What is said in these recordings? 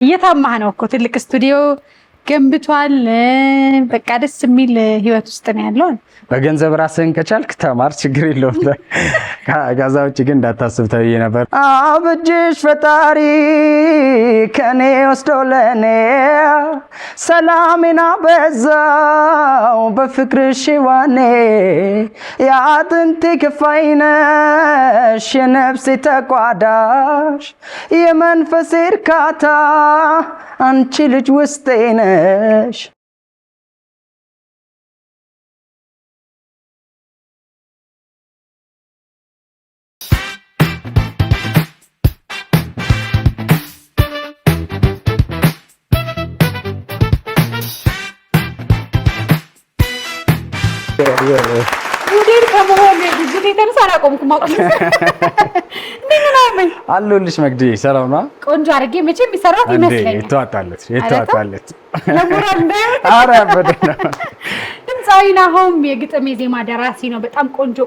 እየታማህ ነው እኮ ትልቅ ስቱዲዮ ገንብቷል። በቃ ደስ የሚል ህይወት ውስጥ ነው ያለው። በገንዘብ ራስህን ከቻልክ ተማር፣ ችግር የለውም። ከዛ ውጭ ግን እንዳታስብ ተብዬ ነበር። አበጀሽ ፈጣሪ ከኔ ወስዶ ለኔ ሰላሜን አበዛው በፍቅርሽ ዋኔ የአጥንቴ ክፋይ ነሽ የነፍሴ ተቋዳሽ የመንፈሴ እርካታ አንቺ ልጅ ውስጤ ነሽ። ሙዲር ከመሆን ብዙ የተነሳ አላቆምኩም። አለሁልሽ መግዲ፣ ሰላም ነው? ቆንጆ አድርጌ መቼም የሚሰራት ይመስለኛል። የተዋጣለት ኧረ ድምፃዊ ናሆም የግጥም የዜማ ደራሲ ነው። በጣም ቆንጆ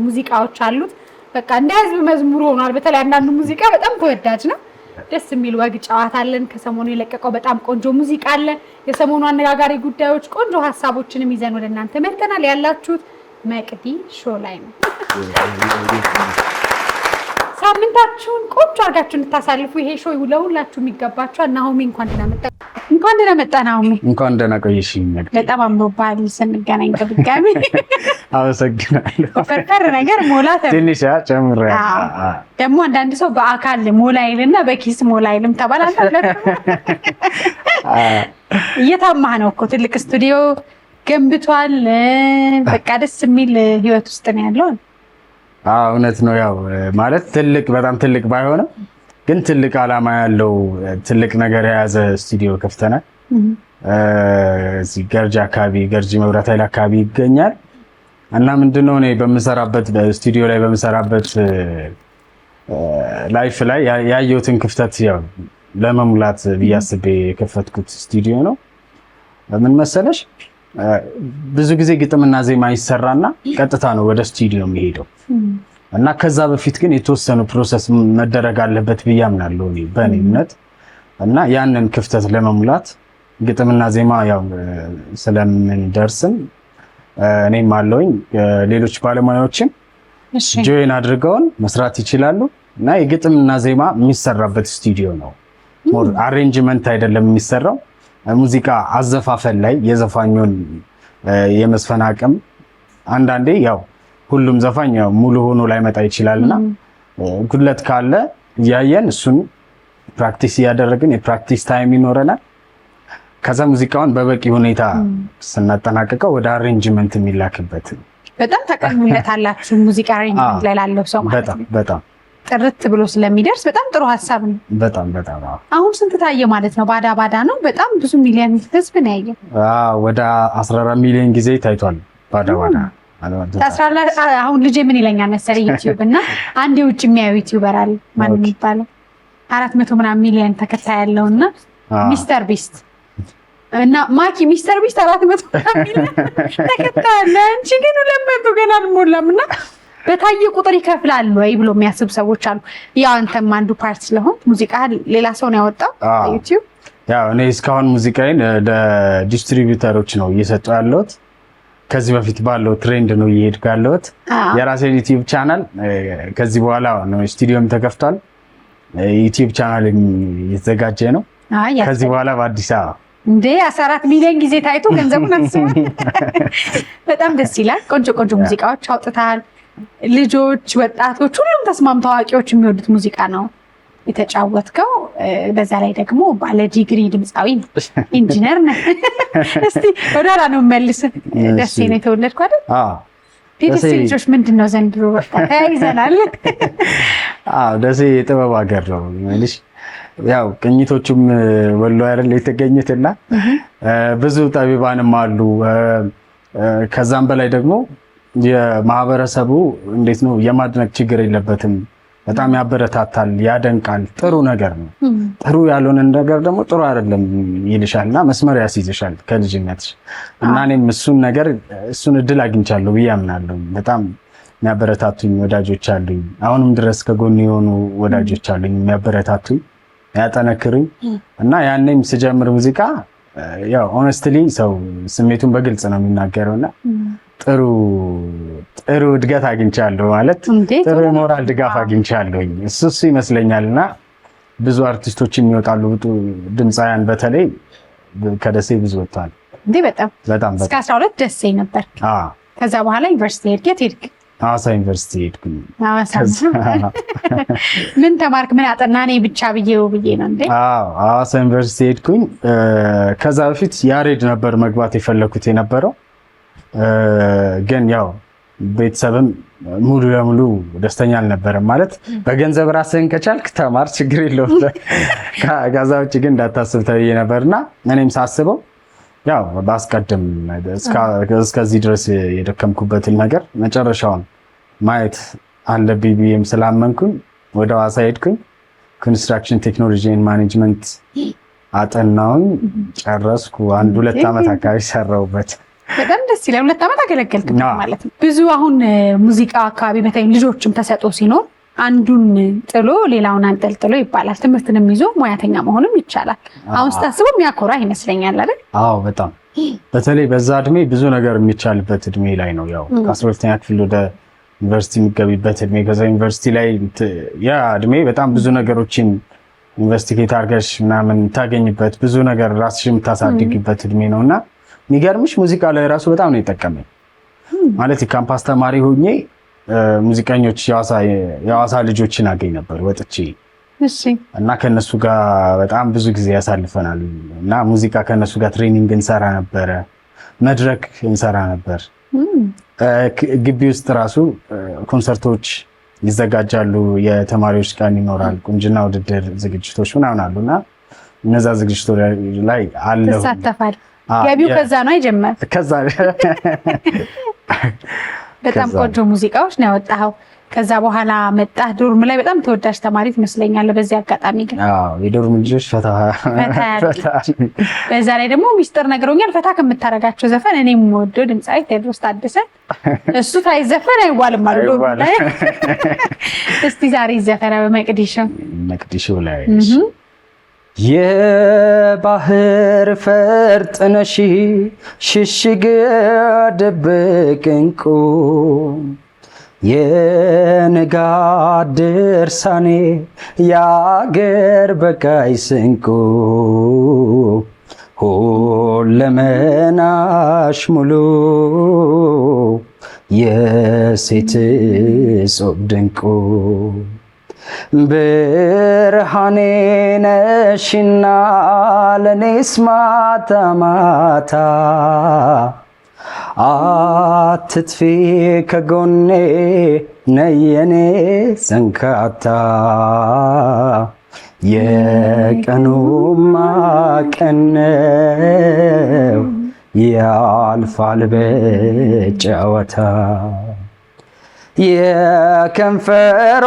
ሙዚቃዎች አሉት። በቃ እንደ ህዝብ መዝሙር ሆኗል። በተለይ አንዳንዱ ሙዚቃ በጣም ተወዳጅ ነው። ደስ የሚል ወግ ጨዋታ አለን። ከሰሞኑ የለቀቀው በጣም ቆንጆ ሙዚቃ አለ። የሰሞኑ አነጋጋሪ ጉዳዮች፣ ቆንጆ ሀሳቦችንም ይዘን ወደ እናንተ መጥተናል። ያላችሁት መቅዲ ሾው ላይ ነው። ሳምንታችሁን ቆንጆ አድርጋችሁ እንድታሳልፉ ይሄ ሾው ለሁላችሁ የሚገባችኋል። ናሆሚ እንኳን ደህና መጣ ናሆሚ። እንኳን ደህና ቆየሽኝ መቅዲ። በጣም አምሮብሃል ስንገናኝ በድጋሚ። አመሰግናለሁ። ፈርፈር ነገር ሞላ ትንሽ ጨምሬ ደግሞ አንዳንድ ሰው በአካል ሞላ ይልና በኪስ ሞላ ይልም ተባላል። እየታማህ ነው እኮ ትልቅ ስቱዲዮ ገንብቷል። በቃ ደስ የሚል ህይወት ውስጥ ነው ያለው። እውነት ነው። ያው ማለት በጣም ትልቅ ባይሆንም ግን ትልቅ ዓላማ ያለው ትልቅ ነገር የያዘ ስቱዲዮ ከፍተናል። እዚህ ገርጂ መብራት ኃይል አካባቢ ይገኛል። እና ምንድነው እኔ በምሰራበት ስቱዲዮ ላይ በምሰራበት ላይፍ ላይ ያየሁትን ክፍተት ያው ለመሙላት ብያስቤ የከፈትኩት ስቱዲዮ ነው። ምን መሰለሽ፣ ብዙ ጊዜ ግጥምና ዜማ ይሰራና ቀጥታ ነው ወደ ስቱዲዮ የሚሄደው እና ከዛ በፊት ግን የተወሰኑ ፕሮሰስ መደረግ አለበት ብዬ አምናለሁ በእኔ እምነት። እና ያንን ክፍተት ለመሙላት ግጥምና ዜማ ያው ስለምንደርስም እኔም አለውኝ ሌሎች ባለሙያዎችም ጆይን አድርገውን መስራት ይችላሉ። እና የግጥምና ዜማ የሚሰራበት ስቱዲዮ ነው። ሞር አሬንጅመንት አይደለም የሚሰራው፣ ሙዚቃ አዘፋፈን ላይ የዘፋኙን የመስፈን አቅም አንዳንዴ ያው ሁሉም ዘፋኝ ያው ሙሉ ሆኖ ላይመጣ ይችላልና ጉድለት ካለ እያየን እሱን ፕራክቲስ እያደረግን የፕራክቲስ ታይም ይኖረናል። ከዛ ሙዚቃውን በበቂ ሁኔታ ስናጠናቀቀው ወደ አሬንጅመንት የሚላክበት በጣም ተቀምለታላችሁ። ሙዚቃ አሬንጅመንት ላይ ላለው ሰው ማለት ነው በጣም ጥርት ብሎ ስለሚደርስ በጣም ጥሩ ሀሳብ ነው። በጣም አሁን ስንት ታየ ማለት ነው? ባዳ ነው በጣም ብዙ ሚሊዮን ህዝብ ነው ያየው። ወደ 14 ሚሊዮን ጊዜ ታይቷል ባዳ። አሁን ልጄ ምን ይለኛል መሰለኝ ዩቲዩብ እና አንድ የውጭ የሚያዩ ዩቲዩበር አለ ማን የሚባለው 400 ምናምን ሚሊዮን ተከታይ ያለውና ሚስተር ቢስት እና ማኪ ሚስተር ቢስት 400 ሚሊዮን ተከታይ አለ። አንቺ ግን 200 ገና አልሞላምና በታየ ቁጥር ይከፍላል ወይ ብሎ የሚያስብ ሰዎች አሉ። ያው አንተም አንዱ ፓርት ስለሆን ሙዚቃ ሌላ ሰው ነው ያወጣው ዩቲዩብ። ያው እኔ እስካሁን ሙዚቃዬን ለዲስትሪቢዩተሮች ነው እየሰጠው ያለሁት። ከዚህ በፊት ባለው ትሬንድ ነው እየሄድኩ ያለሁት። የራሴን ዩቲዩብ ቻናል ከዚህ በኋላ ነው ስቱዲዮም ተከፍቷል። ዩቲዩብ ቻናል እየተዘጋጀ ነው። ከዚህ በኋላ በአዲስ አበባ እንዴ 14 ሚሊዮን ጊዜ ታይቶ ገንዘቡን አስበው። በጣም ደስ ይላል። ቆንጆ ሙዚቃዎች አውጥተሃል። ልጆች፣ ወጣቶች ሁሉም ተስማም ታዋቂዎች የሚወዱት ሙዚቃ ነው የተጫወትከው። በዛ ላይ ደግሞ ባለ ዲግሪ ድምፃዊ ኢንጂነር ነህ። እስቲ ወደኋላ ነው መልስ። ደሴ ነው የተወለድኩ አይደል? ደሴ ልጆች ምንድነው ዘንድሮ በቃ ተያይዘናል። ደሴ የጥበብ ሀገር ነው ማለት ያው ቅኝቶቹም ወሎ አይደል የተገኙትና ብዙ ጠቢባንም አሉ። ከዛም በላይ ደግሞ የማህበረሰቡ እንዴት ነው የማድነቅ ችግር የለበትም። በጣም ያበረታታል፣ ያደንቃል። ጥሩ ነገር ነው። ጥሩ ያልሆነ ነገር ደግሞ ጥሩ አይደለም ይልሻልና መስመር ያስይዝሻል ከልጅነትሽ እና እኔም እሱን እድል አግኝቻለሁ ብዬ አምናለሁ። በጣም የሚያበረታቱኝ ወዳጆች አሉኝ። አሁንም ድረስ ከጎን የሆኑ ወዳጆች አሉኝ የሚያበረታቱኝ ያጠነክሩኝ እና ያኔም ስጀምር ሙዚቃ ያው ሆነስትሊ ሰው ስሜቱን በግልጽ ነው የሚናገረውና ጥሩ እድገት አግኝቻለሁ ማለት ጥሩ የሞራል ድጋፍ አግኝቻለሁ። እሱ ይመስለኛልና ብዙ አርቲስቶች የሚወጣሉ ድምፃውያን በተለይ ከደሴ ብዙ ወጥቷል እንዴ? በጣም እስከ 12 ደሴ ነበር። ከዛ በኋላ ዩኒቨርሲቲ ሄድክ? ሐዋሳ ዩኒቨርሲቲ ሄድኩኝ። ምን ተማርክ? ምን አጠና? እኔ ብቻ ብዬ ነው እንዴ? ሐዋሳ ዩኒቨርሲቲ ሄድኩኝ። ከዛ በፊት ያሬድ ነበር መግባት የፈለኩት የነበረው፣ ግን ያው ቤተሰብም ሙሉ ለሙሉ ደስተኛ አልነበረም። ማለት በገንዘብ ራስህን ከቻልክ ተማር ችግር የለውም፣ ከዛ ውጭ ግን እንዳታስብ ተብዬ ነበርና እኔም ሳስበው ያው ባስቀድም እስከዚህ ድረስ የደከምኩበትን ነገር መጨረሻውን ማየት አለብኝ ብዬም ስላመንኩኝ ወደ ሐዋሳ ሄድኩኝ። ኮንስትራክሽን ቴክኖሎጂ ኤንድ ማኔጅመንት አጠናውን ጨረስኩ። 1-2 ዓመት አካባቢ ሰራሁበት። በጣም ደስ ይላል። 2 ዓመት አገለገልክ ማለት ነው። ብዙ አሁን ሙዚቃ አካባቢ በተለይ ልጆችም ተሰጥኦ ሲኖር አንዱን ጥሎ ሌላውን አንጠልጥሎ ይባላል። ትምህርትንም ይዞ ሙያተኛ መሆንም ይቻላል። አሁን ስታስበው የሚያኮራ ይመስለኛል አይደል? አዎ በጣም በተለይ በዛ እድሜ ብዙ ነገር የሚቻልበት እድሜ ላይ ነው። ያው ከ12ኛ ክፍል ወደ ዩኒቨርሲቲ የሚገቢበት እድሜ፣ ከዛ ዩኒቨርሲቲ ላይ ያ እድሜ በጣም ብዙ ነገሮችን ኢንቨስቲጌት አድርገሽ ምናምን የምታገኝበት ብዙ ነገር ራስሽ የምታሳድግበት እድሜ ነውና የሚገርምሽ ሙዚቃ ላይ ራሱ በጣም ነው የጠቀመኝ። ማለት የካምፓስ ተማሪ ሆኜ ሙዚቀኞች የሐዋሳ ልጆችን አገኝ ነበር ወጥቼ እና ከነሱ ጋር በጣም ብዙ ጊዜ ያሳልፈናል እና ሙዚቃ ከነሱ ጋር ትሬኒንግ እንሰራ ነበረ፣ መድረክ እንሰራ ነበር። ግቢ ውስጥ ራሱ ኮንሰርቶች ይዘጋጃሉ፣ የተማሪዎች ቀን ይኖራል፣ ቁንጅና ውድድር ዝግጅቶች ምናምን አሉና እነዛ ዝግጅቶች ላይ አለሁ ተሳተፋል። ገቢው ከዛ ነው የጀመረ። ከዛ በጣም ቆንጆ ሙዚቃዎች ነው ያወጣኸው። ከዛ በኋላ መጣህ ዶርም ላይ በጣም ተወዳጅ ተማሪ ትመስለኛለህ። በዚህ አጋጣሚ ግን የዶርም ልጆች ፈታ በዛ ላይ ደግሞ ሚስጥር ነግሮኛል። ፈታ ከምታረጋቸው ዘፈን እኔም የምወደው ድምፃዊ ቴዎድሮስ ታደሰ፣ እሱ ሳይዘፈን አይዋልም አሉ ዶርም ላይ። እስቲ ዛሬ ዘፈና በመቅዲሾ ላይ የባህር ፈርጥ ነሽ ሽሽግ ድብቅ ዕንቁ የንጋት ድርሳኔ የአገር በቃይ ስንቁ ሁለመናሽ ሙሉ የሴት ጾም ድንቁ ብርሃኔ ነሽና ለኔስ ማታ ማታ አትጥፊ ከጎኔ ነየኔ ሰንካታ የቀኑማ ቀን ነው ያልፋል በጨዋታ የከንፈሯ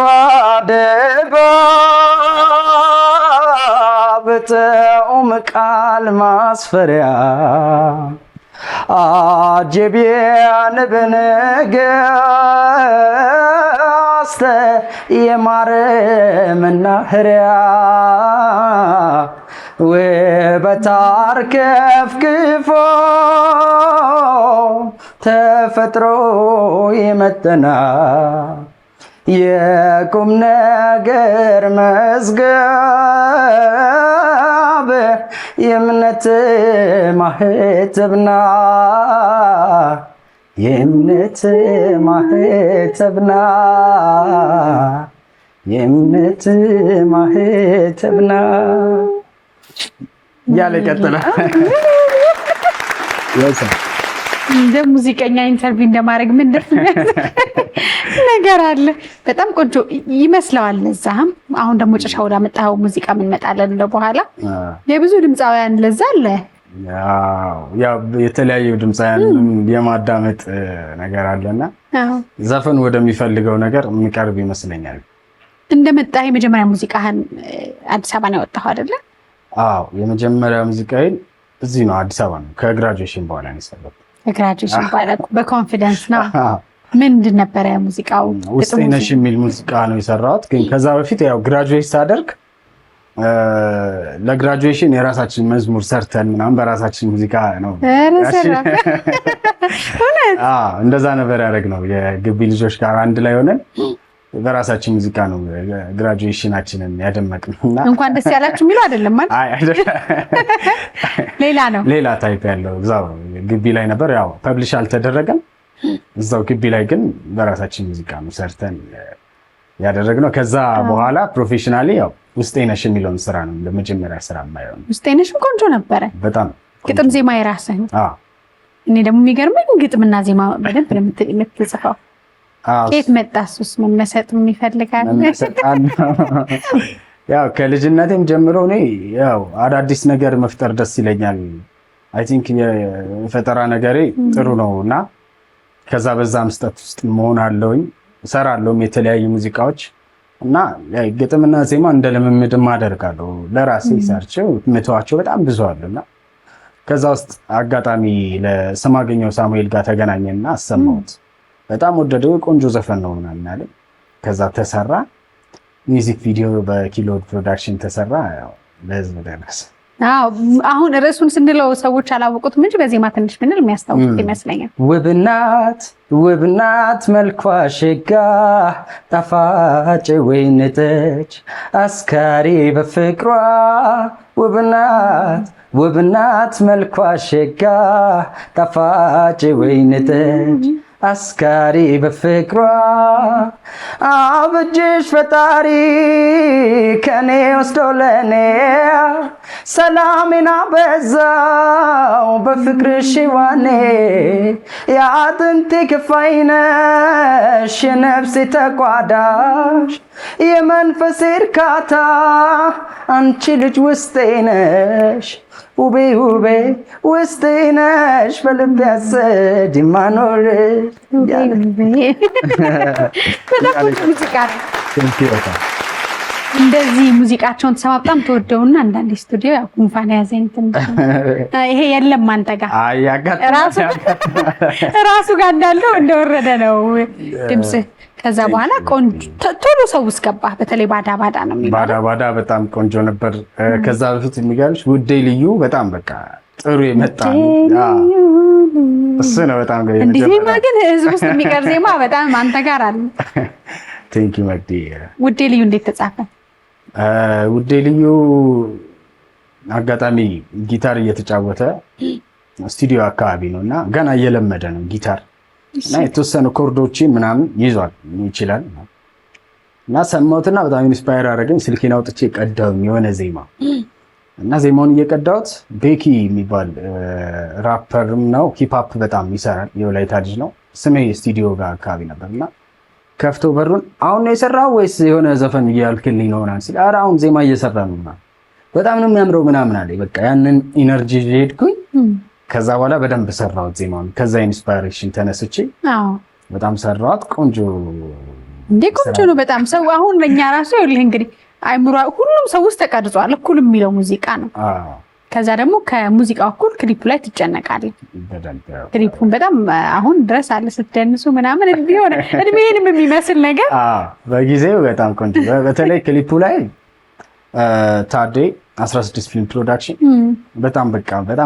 ድባብ ጥዑም ቃል ማስፈሪያ አጀቢያን በነገስተ የማረ መናኸሪያ ውበት አርከፍክፎ ተፈጥሮ የመጠና የቁም ነገር መዝገብ የእምነት ማህተብና የእምነት ማህተብና የእምነት ማህተብና ያለ ቀጥላል። እንደ ሙዚቀኛ ኢንተርቪው እንደማድረግ ምን ደስ ነገር አለ። በጣም ቆንጆ ይመስለዋል። እዛም አሁን ደግሞ ጭሻ ወደ አመጣኸው ሙዚቃ ምን መጣለን ነው በኋላ የብዙ ድምፃውያን ለዛ አለ። ያው የተለያዩ ድምፃውያን የማዳመጥ ነገር አለና ዘፈን ወደሚፈልገው ነገር የሚቀርብ ይመስለኛል። እንደመጣህ የመጀመሪያ ሙዚቃህን አዲስ አበባ ነው ያወጣኸው አይደለ? አዎ የመጀመሪያ ሙዚቃዬን እዚህ ነው አዲስ አበባ ነው። ከግራጁዌሽን በኋላ ነው የሰራሁት። ከግራጁዌሽን በኋላ በኮንፊደንስ ነው። ምንድን ነበረ ሙዚቃው? ውስጤ ነሽ የሚል ሙዚቃ ነው የሰራሁት። ግን ከዛ በፊት ያው ግራጁዌት ሳደርግ ለግራጁዌሽን የራሳችን መዝሙር ሰርተን ምናምን በራሳችን ሙዚቃ ነው እንደዛ ነበር ያደረግነው። የግቢ ልጆች ጋር አንድ ላይ ሆነን በራሳችን ሙዚቃ ነው ግራጁዌሽናችንን ያደመቅነው። እና እንኳን ደስ ያላችሁ የሚለው አይደለም ማለት ሌላ ነው፣ ሌላ ታይፕ ያለው እዛው ግቢ ላይ ነበር። ያው ፐብሊሽ አልተደረገም እዛው ግቢ ላይ ግን በራሳችን ሙዚቃ ነው ሰርተን ያደረግነው። ከዛ በኋላ ፕሮፌሽናሊ ያው ውስጤ ነሽ የሚለውን ስራ ነው ለመጀመሪያ ስራ የማየው። ውስጤ ነሽ ቆንጆ ነበረ በጣም ግጥም ዜማ የራስህ ነው። እኔ ደግሞ የሚገርመኝ ግጥምና ዜማ በደንብ የምትጽፈው ከየት መጣ? እሱስ መመሰጥ የሚፈልጋል? ያው ከልጅነቴም ጀምሮ እኔ ያው አዳዲስ ነገር መፍጠር ደስ ይለኛል። አይ ቲንክ የፈጠራ ነገሬ ጥሩ ነው እና ከዛ በዛ መስጠት ውስጥ መሆን አለውኝ እሰራለሁም የተለያዩ ሙዚቃዎች እና ግጥምና ዜማ እንደ ልምምድም አደርጋለሁ። ለራሴ ሰርቼው ምተዋቸው በጣም ብዙ አሉና ከዛ ውስጥ አጋጣሚ ለስማገኘው ሳሙኤል ጋር ተገናኘና አሰማሁት። በጣም ወደደው። ቆንጆ ዘፈን ነው ምናምን አለ። ከዛ ተሰራ ሚውዚክ ቪዲዮ በኪሎድ ፕሮዳክሽን ተሰራ፣ ያው ለህዝብ ደረሰ። አሁን ርዕሱን ስንለው ሰዎች አላወቁትም እንጂ በዜማ ትንሽ ብንል የሚያስታውቁት ይመስለኛል። ውብናት መልኳ ሸጋ ጣፋጭ ወይን ጠጅ አስካሪ በፍቅሯ ውብናት መልኳ ሸጋ ጣፋጭ ወይን ጠጅ አስካሪ በፍቅሯ አብጅሽ ፈጣሪ ከኔ ወስዶ ለኔ ሰላሜን አበዛው በፍቅርሽ ዋኔ የአጥንቴ ክፋይ ነሽ የነፍሴ ተቋዳሽ የመንፈሴ እርካታ አንቺ ልጅ ውስጤ ነሽ ውቤ ውስጤ ነሽ በልቤ ያሰድ ማኖር እንደዚህ ሙዚቃቸውን ተሰማ በጣም ተወደውና አንዳንድ ስቱዲዮ ያው ጉንፋን ያዘኝ ትንሽ ይሄ የለም አንተ ጋር ራሱ ጋር እንዳለው እንደወረደ ነው ድምጽ። ከዛ በኋላ ቶሎ ሰው ውስጥ ገባ። በተለይ ባዳ ነው የሚባለው። ባዳ በጣም ቆንጆ ነበር። ከዛ በፊት የሚጋልሽ ውዴ ልዩ በጣም በቃ ጥሩ የመጣ እሱ ነው። በጣም ገይ እንዴ ግን ህዝብ ውስጥ የሚቀር ዜማ በጣም አንተ ጋር አለ። ቴንክ ዩ መግዲ። ውዴ ልዩ እንዴት ተጻፈ? ውዴ ልዩ አጋጣሚ ጊታር እየተጫወተ ስቱዲዮ አካባቢ ነውና ገና እየለመደ ነው ጊታር እና የተወሰኑ ኮርዶች ምናምን ይዟል ይችላል እና ሰማሁትና በጣም ኢንስፓየር አደረገኝ። ስልኬን አውጥቼ ቀዳሁኝ የሆነ ዜማ እና ዜማውን እየቀዳሁት ቤኪ የሚባል ራፐርም ነው ሂፕ-ሆፕ በጣም ይሰራል። የወላይታ ልጅ ነው። ስሜ ስቱዲዮ ጋር አካባቢ ነበርና ከፍቶ በሩን አሁን ነው የሰራው ወይስ የሆነ ዘፈን እያልክልኝ ነው ምናምን ሲል ኧረ አሁን ዜማ እየሰራ ነው ምናምን በጣም ነው የሚያምረው ምናምን አለ። በቃ ያንን ኢነርጂ ሄድኩኝ። ከዛ በኋላ በደንብ ሰራሁት ዜማውን። ከዛ ኢንስፓይሬሽን ተነስቼ በጣም ሰራሁት። ቆንጆ ነው በጣም ሰው አሁን ለኛ ራሱ ይኸውልህ እንግዲህ አይምሮ ሁሉም ሰው ውስጥ ተቀርጿል። እኩል የሚለው ሙዚቃ ነው። ከዛ ደግሞ ከሙዚቃው እኩል ክሊፑ ላይ ትጨነቃለህ። ክሊፑን በጣም አሁን ድረስ አለ ስትደንሱ ምናምን ቢሆን እድሜንም የሚመስል ነገር በጊዜው በጣም ቆንጆ። በተለይ ክሊፑ ላይ ታዴ 16 ፊልም ፕሮዳክሽን በጣም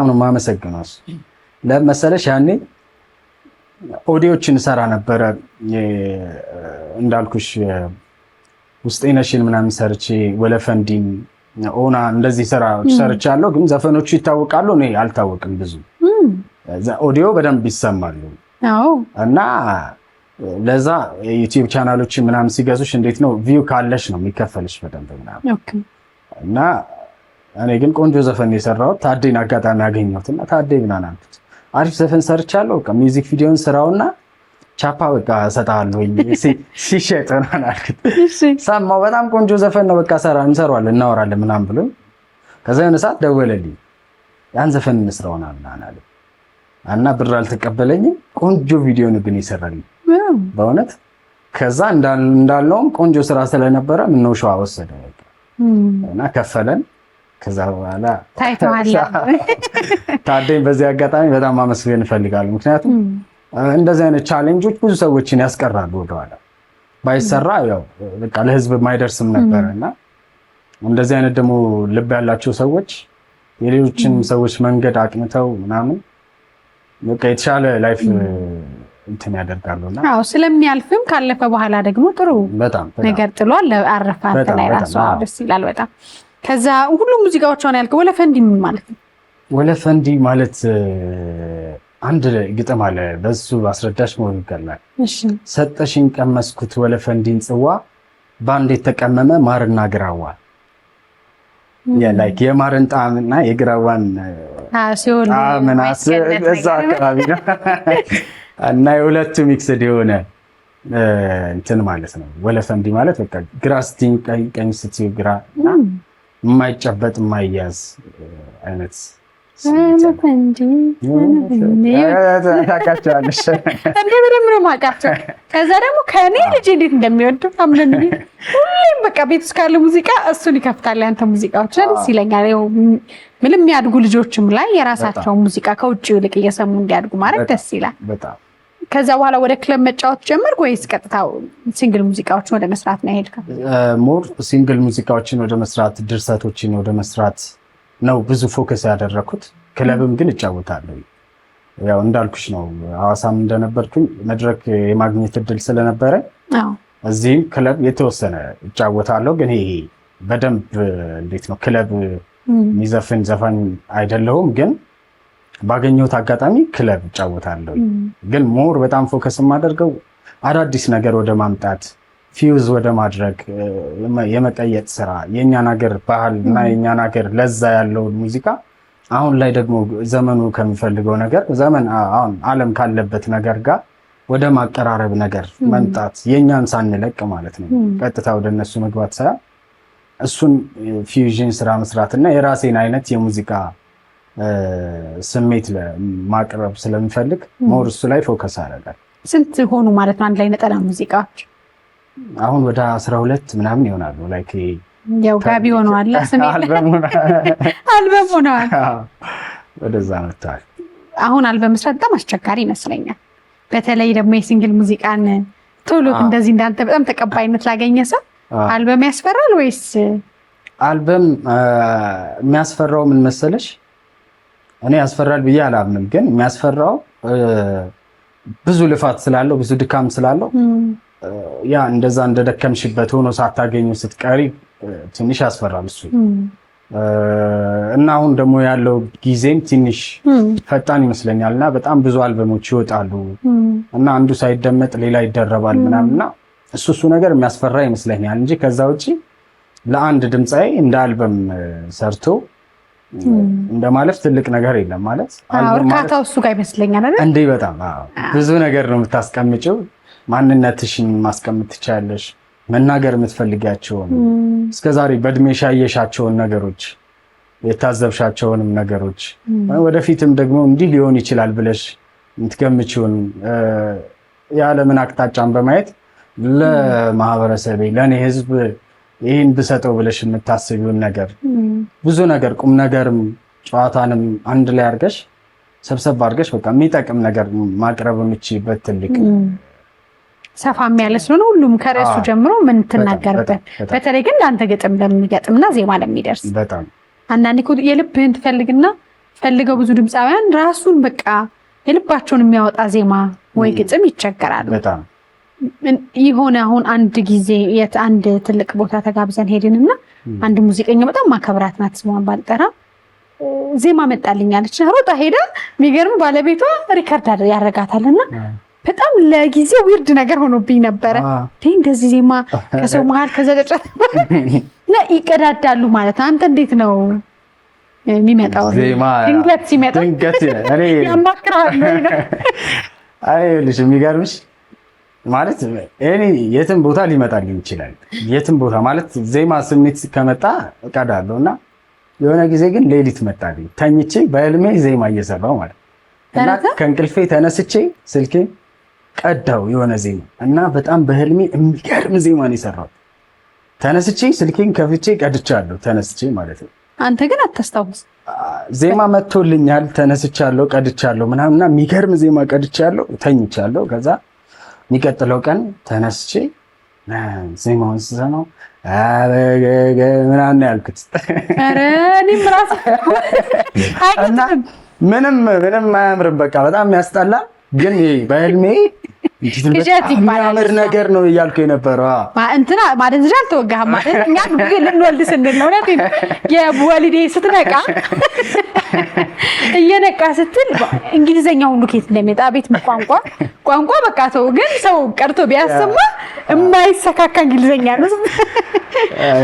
ነው የማመሰግነው። ለመሰለሽ ያኔ ኦዲዮችን ሰራ ነበረ እንዳልኩሽ ውስጤ ነሽን ምናምን ሰርቼ ወለፈንዲን ኦና እንደዚህ ሰርቻለሁ። ግን ዘፈኖቹ ይታወቃሉ፣ እኔ አልታወቅም ብዙ። ኦዲዮ በደንብ ይሰማሉ እና ለዛ ዩቲዩብ ቻናሎች ምናምን ሲገዙሽ እንዴት ነው ቪው ካለሽ ነው የሚከፈልሽ በደንብ ምናምን እና እኔ ግን ቆንጆ ዘፈን የሰራሁት ታዴን አጋጣሚ ያገኘሁትና ታዴ ምናምን አልኩት አሪፍ ዘፈን ሰርቻለሁ በቃ ሚውዚክ ቪዲዮን ስራውና ቻፓ በቃ እሰጥሃለሁ ሲሸጥ ምናምን አልኩት። ሰማሁ በጣም ቆንጆ ዘፈን ነው በቃ እንሰራዋለን እናወራለን ምናምን ብሎ ከዛ የሆነ ሰዓት ደወለልኝ ያን ዘፈን እንስራው ምናምን አለ እና ብር አልተቀበለኝም። ቆንጆ ቪዲዮ ነው ግን የሰራልኝ በእውነት። ከዛ እንዳልነውም ቆንጆ ስራ ስለነበረ ምነው ሸዋ ወሰደ በቃ እና ከፈለን። ከዛ በኋላ ታዴን በዚህ አጋጣሚ በጣም ማመስገን እፈልጋለሁ። ምክንያቱም እንደዚህ አይነት ቻሌንጆች ብዙ ሰዎችን ያስቀራሉ ወደኋላ። ባይሰራ ያው በቃ ለህዝብ የማይደርስም ነበርና እንደዚህ አይነት ደግሞ ልብ ያላቸው ሰዎች የሌሎችን ሰዎች መንገድ አቅንተው ምናምን በቃ የተሻለ ላይፍ እንትን ያደርጋሉና አዎ ስለሚያልፍም ካለፈ በኋላ ደግሞ ጥሩ በጣም ነገር ጥሏል አረፋ ላይ ራሱ ደስ ይላል በጣም። ከዛ ሁሉ ሙዚቃዎቿን ያልከው ወለፈንዲ ምን ማለት ነው? ወለፈንዲ ማለት አንድ ግጥም አለ በሱ አስረዳሽ መሆን ይቀላል። እሺ ሰጠሽኝ ቀመስኩት ወለፈንዲን ጽዋ ባንድ የተቀመመ ማርና ግራዋ ላይክ የማርን ጣዕምና የግራዋን ምናስ እዛ አካባቢ ነው እና የሁለቱ ሚክስድ የሆነ እንትን ማለት ነው። ወለፈንዲ ማለት በቃ ግራ ስትይኝ ቀኝ ስትይኝ ግራ የማይጨበጥ የማይያዝ አይነት ታውቃቸዋለሽ እንዴ? በደምብ ነው የማውቃቸው። ከዛ ደግሞ ከእኔ ልጅ እንዴት እንደሚወዱ አምነን ሁሌም በቃ ቤት ውስጥ ካለ ሙዚቃ እሱን ይከፍታል። ያንተ ሙዚቃዎች ደስ ይለኛል። ምንም የሚያድጉ ልጆችም ላይ የራሳቸውን ሙዚቃ ከውጭ ይልቅ እየሰሙ እንዲያድጉ ማድረግ ደስ ይላል። ከዛ በኋላ ወደ ክለብ መጫወት ጀመርክ ወይስ ቀጥታ ሲንግል ሙዚቃዎችን ወደ መስራት ነው የሄድከው? ሞር ሲንግል ሙዚቃዎችን ወደ መስራት ድርሰቶችን ወደ መስራት ነው ብዙ ፎከስ ያደረኩት። ክለብም ግን እጫወታለሁ። ያው እንዳልኩሽ ነው ሐዋሳም እንደነበርኩኝ መድረክ የማግኘት እድል ስለነበረ እዚህም ክለብ የተወሰነ እጫወታለሁ። ግን ይሄ በደንብ እንዴት ነው ክለብ የሚዘፍን ዘፋኝ አይደለሁም። ግን ባገኘሁት አጋጣሚ ክለብ እጫወታለሁ። ግን ሞር በጣም ፎከስ የማደርገው አዳዲስ ነገር ወደ ማምጣት ፊውዝ ወደ ማድረግ የመቀየጥ ስራ የእኛን ሀገር ባህል እና የእኛን ሀገር ለዛ ያለውን ሙዚቃ አሁን ላይ ደግሞ ዘመኑ ከሚፈልገው ነገር ዘመን አሁን ዓለም ካለበት ነገር ጋር ወደ ማቀራረብ ነገር መምጣት የእኛን ሳንለቅ ማለት ነው። ቀጥታ ወደ እነሱ መግባት ሳይሆን እሱን ፊውዥን ስራ መስራት እና የራሴን አይነት የሙዚቃ ስሜት ለማቅረብ ስለምፈልግ ሞር እሱ ላይ ፎከስ አደርጋለሁ። ስንት ሆኑ ማለት ነው አንድ ላይ ነጠላ ሙዚቃዎች? አሁን ወደ 12 ምናምን ይሆናሉ። ላይክ ያው ጋቢ ሆነዋል አልበም ሆነዋል። ወደዛ መጥቷል። አሁን አልበም መስራት በጣም አስቸጋሪ ይመስለኛል። በተለይ ደግሞ የሲንግል ሙዚቃን ቶሎ እንደዚህ እንዳንተ በጣም ተቀባይነት ላገኘ ሰው አልበም ያስፈራል ወይስ? አልበም የሚያስፈራው ምን መሰለሽ? እኔ ያስፈራል ብዬ አላምንም። ግን የሚያስፈራው ብዙ ልፋት ስላለው ብዙ ድካም ስላለው ያ እንደዛ እንደደከምሽበት ሆኖ ሳታገኙ ስትቀሪ ትንሽ ያስፈራል እሱ። እና አሁን ደግሞ ያለው ጊዜም ትንሽ ፈጣን ይመስለኛል እና በጣም ብዙ አልበሞች ይወጣሉ እና አንዱ ሳይደመጥ ሌላ ይደረባል ምናምንና እሱ ነገር የሚያስፈራ ይመስለኛል እንጂ ከዛ ውጪ ለአንድ ድምፃዊ እንደ አልበም ሰርቶ እንደማለፍ ትልቅ ነገር የለም ማለት እርካታው እሱ ጋር ይመስለኛል አይደል? እንዴ በጣም ብዙ ነገር ነው የምታስቀምጪው። ማንነትሽን ማስቀመጥ ትችያለሽ። መናገር የምትፈልጊያቸውን እስከዛሬ በእድሜሽ ያየሻቸውን ነገሮች የታዘብሻቸውንም ነገሮች ወደፊትም ደግሞ እንዲህ ሊሆን ይችላል ብለሽ የምትገምቺውን የዓለምን አቅጣጫን በማየት ለማህበረሰቤ ለእኔ ህዝብ ይህን ብሰጠው ብለሽ የምታስቢውን ነገር ብዙ ነገር ቁም ነገርም ጨዋታንም አንድ ላይ አድርገሽ ሰብሰብ አድርገሽ በቃ የሚጠቅም ነገር ማቅረብ የምችይበት ትልቅ ሰፋም ያለ ስለሆነ ሁሉም ከርዕሱ ጀምሮ ምን ትናገርበት። በተለይ ግን ለአንተ ግጥም ለሚገጥምና ዜማ ለሚደርስ በጣም አንዳንዴ እኮ የልብህን ትፈልግና ፈልገው ብዙ ድምፃውያን ራሱን በቃ የልባቸውን የሚያወጣ ዜማ ወይ ግጥም ይቸገራሉ። በጣም የሆነ አሁን አንድ ጊዜ አንድ ትልቅ ቦታ ተጋብዘን ሄድንና አንድ ሙዚቀኛ በጣም ማከብራት ናት ስሟን ባልጠራ ዜማ መጣልኛለች። ሮጣ ሄዳ የሚገርም ባለቤቷ ሪከርድ ያረጋታልና በጣም ለጊዜው ዊርድ ነገር ሆኖብኝ ነበረ። እንደዚህ ዜማ ከሰው መሀል ከዘጨጨት እና ይቀዳዳሉ ማለት አንተ እንዴት ነው የሚመጣው? ድንገት ሲመጣ ያማክራሉ። ልጅ የሚገርምሽ ማለት እኔ የትም ቦታ ሊመጣልኝ ይችላል። የትም ቦታ ማለት ዜማ ስሜት ከመጣ እቀዳለሁ እና የሆነ ጊዜ ግን ሌሊት መጣልኝ ተኝቼ በህልሜ ዜማ እየሰራው ማለት እና ከእንቅልፌ ተነስቼ ስልኬ ቀዳው የሆነ ዜማ እና በጣም በህልሜ የሚገርም ዜማ ነው የሰራው። ተነስቼ ስልኬን ከፍቼ ቀድቻለሁ ተነስቼ ማለት ነው። አንተ ግን አታስታውስ። ዜማ መጥቶልኛል ተነስቻለሁ ቀድቻለሁ ምናምንና የሚገርም ዜማ ቀድቻለሁ ተኝቻለሁ። ከዛ የሚቀጥለው ቀን ተነስቼ ዜማውን ስሰማው ምናምን ያልኩት ኧረ እኔም እራሱ አይገጥም ምንም አያምርም። በቃ በጣም ያስጠላል። ግን በህልሜ የሚያምር ነገር ነው እያልኩ የነበረው። እንትና ማደንዘዣ አልተወጋህም ማለት እኛ ግን ልንወልድ ስንል ነው። እውነቴን የወሊዴ ስትነቃ እየነቃ ስትል እንግሊዘኛ ሁሉ ከየት እንደሚመጣ ቤት ቋንቋ በቃ ተው። ግን ሰው ቀርቶ ቢያሰማ የማይሰካካ እንግሊዘኛ ነው።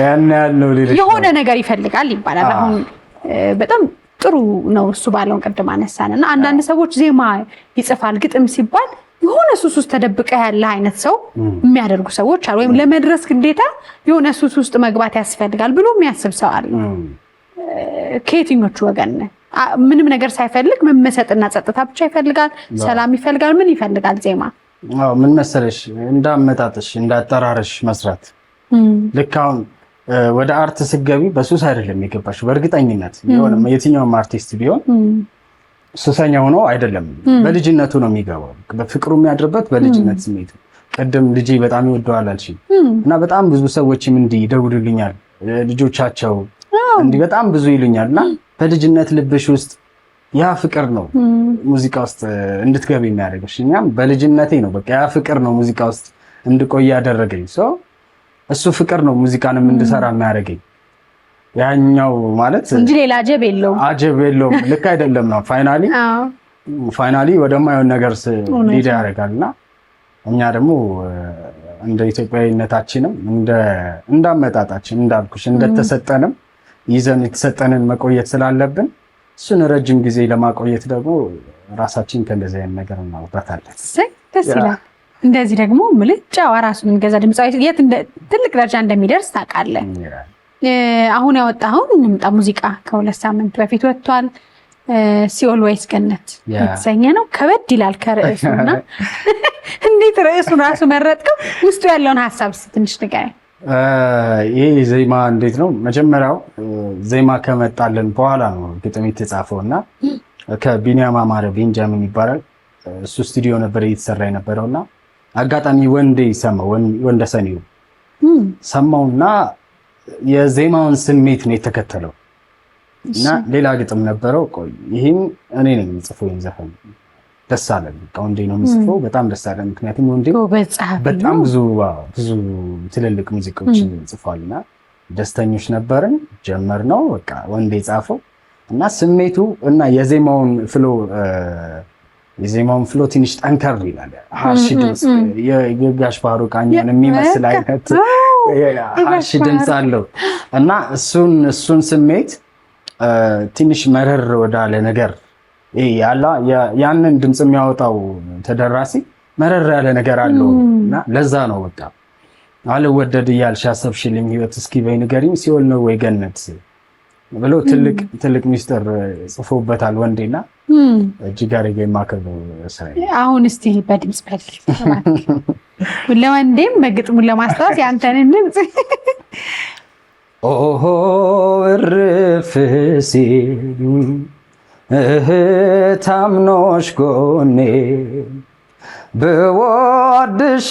ያን ያለው የሆነ ነገር ይፈልጋል ይባላል። አሁን በጣም ጥሩ ነው እሱ ባለውን ቅድም አነሳን እና አንዳንድ ሰዎች ዜማ ይጽፋል ግጥም ሲባል የሆነ ሱስ ውስጥ ተደብቀ ያለ አይነት ሰው የሚያደርጉ ሰዎች አሉ። ወይም ለመድረስ ግዴታ የሆነ ሱስ ውስጥ መግባት ያስፈልጋል ብሎ የሚያስብ ሰው አለ። ከየትኞቹ ወገን ምንም ነገር ሳይፈልግ መመሰጥና ጸጥታ ብቻ ይፈልጋል? ሰላም ይፈልጋል? ምን ይፈልጋል ዜማ? ምን መሰለሽ እንዳመጣጥሽ እንዳጠራረሽ መስራት። ልክ አሁን ወደ አርት ስትገቢ በሱስ አይደለም የገባሽ። በእርግጠኝነት የትኛውም አርቲስት ቢሆን ሱሰኛ ሆኖ አይደለም፣ በልጅነቱ ነው የሚገባው። በፍቅሩ የሚያድርበት በልጅነት ስሜት። ቀደም ልጄ በጣም ይወደዋል አልሽኝ እና በጣም ብዙ ሰዎችም እንዲህ ይደውሉልኛል፣ ልጆቻቸው እንዲህ በጣም ብዙ ይሉኛል። እና በልጅነት ልብሽ ውስጥ ያ ፍቅር ነው ሙዚቃ ውስጥ እንድትገቢ የሚያደርግሽ። እኛም በልጅነቴ ነው በቃ ያ ፍቅር ነው ሙዚቃ ውስጥ እንድቆይ ያደረገኝ። እሱ ፍቅር ነው ሙዚቃንም እንድሰራ የሚያደርገኝ። ያኛው ማለት እንጂ ሌላ አጀብ የለውም። ልክ አይደለም ነው ፋይናሊ ወደማይሆን ነገር ሊድ ያደርጋልና እኛ ደግሞ እንደ ኢትዮጵያዊነታችንም እንዳመጣጣችን እንዳልኩሽ እንደተሰጠንም ይዘን የተሰጠንን መቆየት ስላለብን እሱን ረጅም ጊዜ ለማቆየት ደግሞ ራሳችን ከእንደዚህ አይነት ነገር እናውጣታለን። ደስ ይላል። እንደዚህ ደግሞ ጨዋ ራሱን የሚገዛ ድምፃዊ የት ትልቅ ደረጃ እንደሚደርስ ታውቃለህ። አሁን ያወጣኸውን እንምጣ ሙዚቃ ከ2 ሳምንት በፊት ወጥቷል። ሲኦል ወይስ ገነት የተሰኘ ነው። ከበድ ይላል ከርዕሱና እንዴት ርዕሱን ራሱ መረጥከው? ውስጡ ያለውን ሀሳብ ትንሽ ንገረኝ። ይህ ዜማ እንዴት ነው? መጀመሪያው ዜማ ከመጣልን በኋላ ነው ግጥም የተጻፈው እና ከቢኒያም አማረ ቤንጃሚን ይባላል። እሱ ስቱዲዮ ነበር እየተሰራ የነበረውና አጋጣሚ ወንደ ሰኒው ሰማውና የዜማውን ስሜት ነው የተከተለው እና ሌላ ግጥም ነበረው። ይህም እኔ ነኝ የምጽፈው ዘፈን ደስ አለን። ወንዴ ነው የምጽፈው፣ በጣም ደስ አለን። ምክንያቱም ወንዴ በጣም ብዙ ትልልቅ ሙዚቃዎችን ጽፏልና ደስተኞች ነበርን። ጀመርነው በቃ ወንዴ ጻፈው እና ስሜቱ እና የዜማውን ፍሎ ትንሽ ጠንከር ይላል። ሀርሽ ድምፅ የጋሽ ባህሩ ቃኛን የሚመስል አይነት ሀርሽ ድምፅ አለው እና እሱን ስሜት ትንሽ መረር ወዳለ ነገር ያንን ድምፅ የሚያወጣው ተደራሲ መረር ያለ ነገር አለው እና ለዛ ነው በቃ አልወደድ እያልሽ ያሰብሽልኝ ህይወት እስኪ በይ ንገሪኝ ሲኦል ነው ወይ ገነት ብሎ ትልቅ ሚስጥር ጽፎበታል ወንዴና እጅግ አድርጌ የማከብረው ስራዬ። አሁን እስቲ በድምፅ ለወንዴም በግጥሙን ለማስታወስ ያንተንን ድምፅ ኦሆ እርፍ ሲል እህታምኖሽ ጎኔ ብወድሽም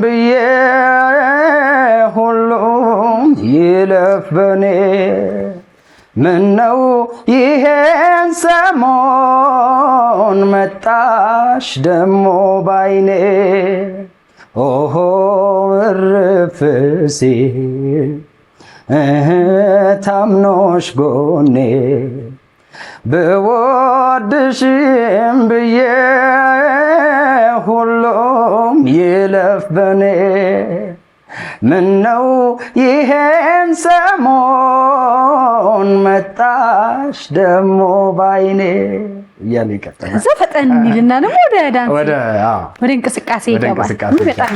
ብዬ ሁሉም ይለፍ በኔ ምነው ይሄን ሰሞን መጣሽ ደሞ ባይኔ ኦሆ እርፍ ሲል ታምኖሽ ጎኔ ብወድሽም ብዬ ሁሉም ይለፍ በኔ ምነው ይሄን ሰሞን መጣሽ ደሞ ባይኔ እያለ ይቀጥላል። እዛ ፈጠን የሚልና ደግሞ ወደ ዳንስ ወደ እንቅስቃሴ ይገባል። በጣም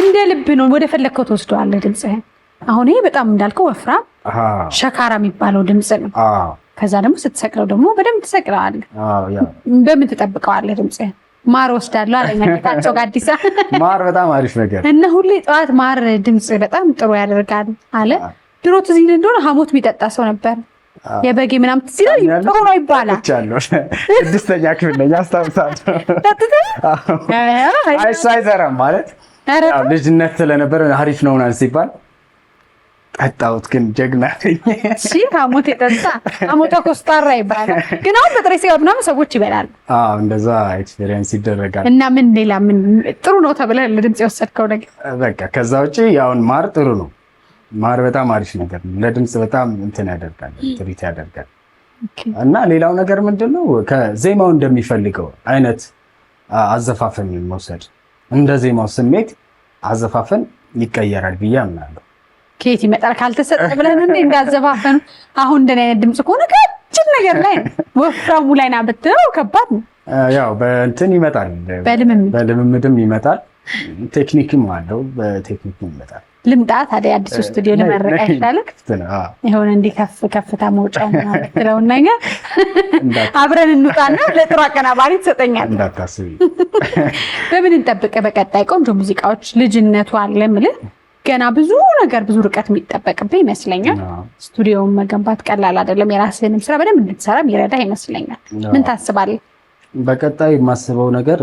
እንደ ልብ ነው ወደ ፈለግከው ትወስደዋለህ ድምፅህን። አሁን ይሄ በጣም እንዳልከው ወፍራም ሸካራ የሚባለው ድምፅ ነው። ከዛ ደግሞ ስትሰቅለው ደግሞ በደንብ ትሰቅለዋለህ። በምን ትጠብቀዋለህ ድምፅህን? ማር ወስዳለሁ አለኝ ጌታቸው ጋዲሳ። ማር በጣም አሪፍ ነገር እና ሁሌ ጠዋት ማር ድምፅ በጣም ጥሩ ያደርጋል አለ። ድሮ ትዝ ይልህ እንደሆነ ሐሞት የሚጠጣ ሰው ነበር የበጌ ምናምን ትዝ ይላል። ጥሩ ነው ይባላል። ስድስተኛ ክፍል ነኝ አስታውሳለሁ። አይሰራም ማለት ልጅነት ስለነበረ አሪፍ ነው ምናምን ሲባል ጠጣሁት። ግን ጀግና ሐሞት የጠጣ ሐሞተ ኮስታራ ይባላል። ግን አሁን በጥሬ ስጋ ምናምን ሰዎች ይበላሉ። እንደዛ ኤክስፔሪየንስ ይደረጋል። እና ምን ሌላ ምን ጥሩ ነው ተብለህ ለድምፅ የወሰድከው ነገር? በቃ ከዛ ውጭ አሁን ማር ጥሩ ነው። ማር በጣም አሪፍ ነገር ነው። ለድምፅ በጣም እንትን ያደርጋል፣ ትሪት ያደርጋል። እና ሌላው ነገር ምንድነው ከዜማው እንደሚፈልገው አይነት አዘፋፈን መውሰድ፣ እንደ ዜማው ስሜት አዘፋፈን ይቀየራል ብዬ አምናለሁ። ከየት ይመጣል ካልተሰጠ ብለን እንዳዘፋፈኑ። አሁን እንደኔ አይነት ድምፅ ከሆነ ቀጭን ነገር ላይ ወፍራሙ ላይ ና ብትለው ከባድ ነው። ያው በእንትን ይመጣል፣ በልምምድም ይመጣል፣ ቴክኒክም አለው፣ በቴክኒክም ይመጣል። ልምጣ ታዲያ አዲሱ ስቱዲዮ ለመረቃ ይሻላል። ይሁን እንዲህ ከፍታ መውጫው ምናምን ብለውን ነገር አብረን እንውጣና ለጥሩ አቀናባሪ ትሰጠኛለህ እንዳታስቢ። በምን እንጠብቅ? በቀጣይ ቆንጆ ሙዚቃዎች ልጅነቱ አለ የምልህ ገና ብዙ ነገር ብዙ ርቀት የሚጠበቅብህ ይመስለኛል። ስቱዲዮውን መገንባት ቀላል አይደለም። የራስህንም ስራ በደንብ እንድትሰራ የሚረዳ ይመስለኛል። ምን ታስባለህ? በቀጣይ የማስበው ነገር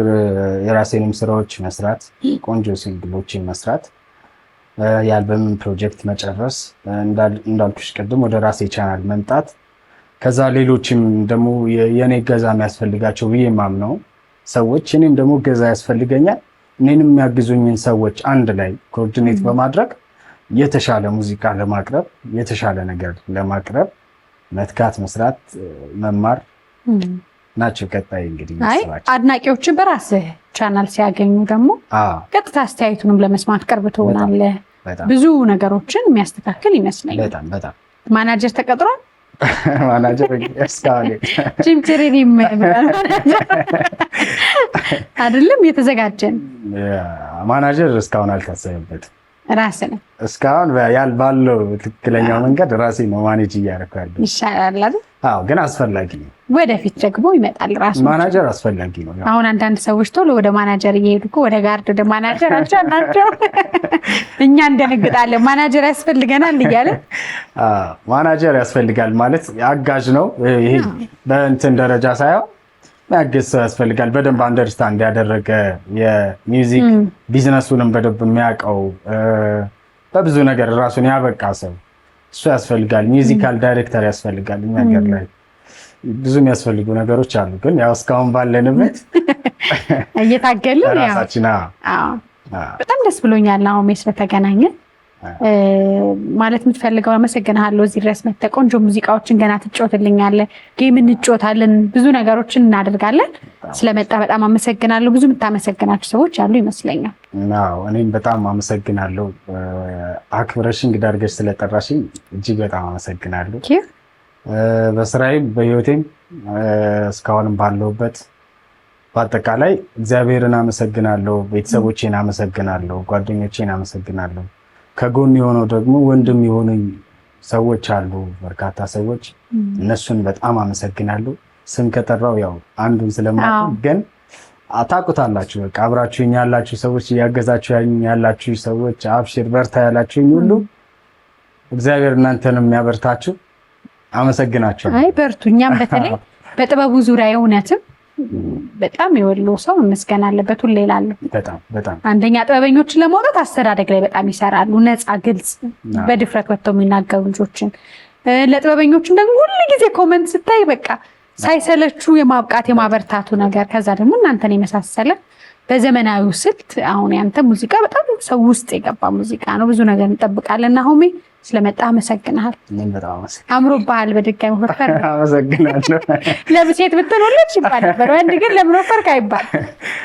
የራሴንም ስራዎች መስራት፣ ቆንጆ ሲንግሎችን መስራት፣ የአልበምን ፕሮጀክት መጨረስ፣ እንዳልኩሽ ቅድም ወደ ራሴ ቻናል መምጣት፣ ከዛ ሌሎችም ደግሞ የኔ ገዛ የሚያስፈልጋቸው ብዬ የማምነው ሰዎች እኔም ደግሞ ገዛ ያስፈልገኛል እኔንም የሚያግዙኝን ሰዎች አንድ ላይ ኮኦርዲኔት በማድረግ የተሻለ ሙዚቃ ለማቅረብ የተሻለ ነገር ለማቅረብ መትጋት፣ መስራት፣ መማር ናቸው ቀጣይ እንግዲህ መስራች። አድናቂዎችን በራስህ ቻናል ሲያገኙ ደግሞ ቀጥታ አስተያየቱንም ለመስማት ቅርብ ትሆናለህ። ብዙ ነገሮችን የሚያስተካክል ይመስለኛል። በጣም ማናጀር ተቀጥሯል። ማናጀር እስካሁን ጂምትሪም አይደለም የተዘጋጀን ማናጀር እስካሁን አልታሰበበትም። ራስህ ነው እስካሁን ባለው ትክክለኛው መንገድ ራሴ ነው ማኔጅ እያደረኩ ያለው። ይሻላል አይደል? ግን አስፈላጊ ነው። ወደፊት ደግሞ ይመጣል ራሱ ማናጀር አስፈላጊ ነው። አሁን አንዳንድ ሰዎች ቶሎ ወደ ማናጀር እየሄዱ እኮ ወደ ጋርድ ወደ ማናጀር ናቸው። እኛ እንደነግጣለን። ማናጀር ያስፈልገናል እያለ ማናጀር ያስፈልጋል ማለት አጋዥ ነው። ይሄ በእንትን ደረጃ ሳይሆን የሚያግዝ ሰው ያስፈልጋል። በደንብ አንደርስታንድ ያደረገ የሚውዚክ ቢዝነሱንም በደንብ የሚያውቀው በብዙ ነገር ራሱን ያበቃ ሰው እሱ ያስፈልጋል። ሚውዚካል ዳይሬክተር ያስፈልጋል። እኛ ሀገር ላይ ብዙ የሚያስፈልጉ ነገሮች አሉ። ግን ያው እስካሁን ባለንበት እየታገልን ራሳችን በጣም ደስ ብሎኛል። አሁን ስለተገናኘን ማለት የምትፈልገው አመሰግናለሁ። እዚህ ድረስ መጥተህ ቆንጆ ሙዚቃዎችን ገና ትጫወትልኛለህ፣ ጌም እንጫወታለን፣ ብዙ ነገሮችን እናደርጋለን። ስለመጣ በጣም አመሰግናለሁ። ብዙ የምታመሰግናቸው ሰዎች አሉ ይመስለኛል። እኔም በጣም አመሰግናለሁ። አክብረሽ እንግዳ አድርገሽ ስለጠራሽኝ እጅግ በጣም አመሰግናለሁ። በስራዬም በህይወቴም እስካሁንም ባለሁበት በአጠቃላይ እግዚአብሔርን አመሰግናለሁ፣ ቤተሰቦቼን አመሰግናለሁ፣ ጓደኞቼን አመሰግናለሁ። ከጎን የሆነው ደግሞ ወንድም የሆኑኝ ሰዎች አሉ፣ በርካታ ሰዎች። እነሱን በጣም አመሰግናለሁ። ስም ከጠራው ያው አንዱን ስለማውቅ ግን ታውቁታላችሁ። በቃ አብራችሁኝ ያላችሁ ሰዎች፣ እያገዛችሁ ያላችሁ ሰዎች፣ አብሽር በርታ ያላችሁኝ ሁሉ እግዚአብሔር እናንተንም የሚያበርታችሁ። አመሰግናችሁ። በርቱ። እኛም በተለይ በጥበቡ ዙሪያ የእውነትም በጣም የወሎ ሰው መስገን አለበት። ሁሌ እላለሁ በጣም አንደኛ ጥበበኞችን ለማውጣት አስተዳደግ ላይ በጣም ይሰራሉ። ነፃ፣ ግልጽ፣ በድፍረት ወጥተው የሚናገሩ ልጆችን ለጥበበኞችን ደግሞ ሁሉ ጊዜ ኮመንት ስታይ በቃ ሳይሰለቹ የማብቃት የማበርታቱ ነገር። ከዛ ደግሞ እናንተን የመሳሰለ በዘመናዊው ስልት አሁን ያንተ ሙዚቃ በጣም ሰው ውስጥ የገባ ሙዚቃ ነው። ብዙ ነገር እንጠብቃለን። ናሆሜ ስለመጣ አመሰግናለሁ። አምሮብሃል። በድጋሚ ወፈር አመሰግናለሁ። ለብሴት ብትኖርልሽ ይባል ነበር። ወንድ ግን ለምን ወፈርክ አይባል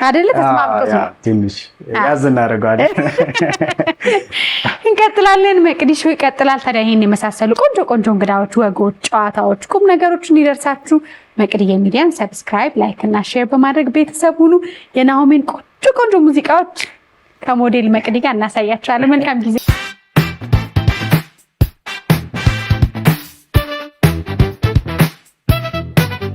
አይደለ? ተስማምቶ ትንሽ ያዝ እናደርገዋለን። እንቀጥላለን። መቅዲሾ ይቀጥላል። ታዲያ ይሄን የመሳሰሉ ቆንጆ ቆንጆ እንግዳዎች፣ ወጎች፣ ጨዋታዎች፣ ቁም ነገሮች እንዲደርሳችሁ መቅዲዬ ሚዲያን ሰብስክራይብ፣ ላይክ እና ሼር በማድረግ ቤተሰብ ሁኑ። የናሆሜን ቆንጆ ቆንጆ ሙዚቃዎች ከሞዴል መቅዲ ጋር እናሳያችኋለን። መልካም ጊዜ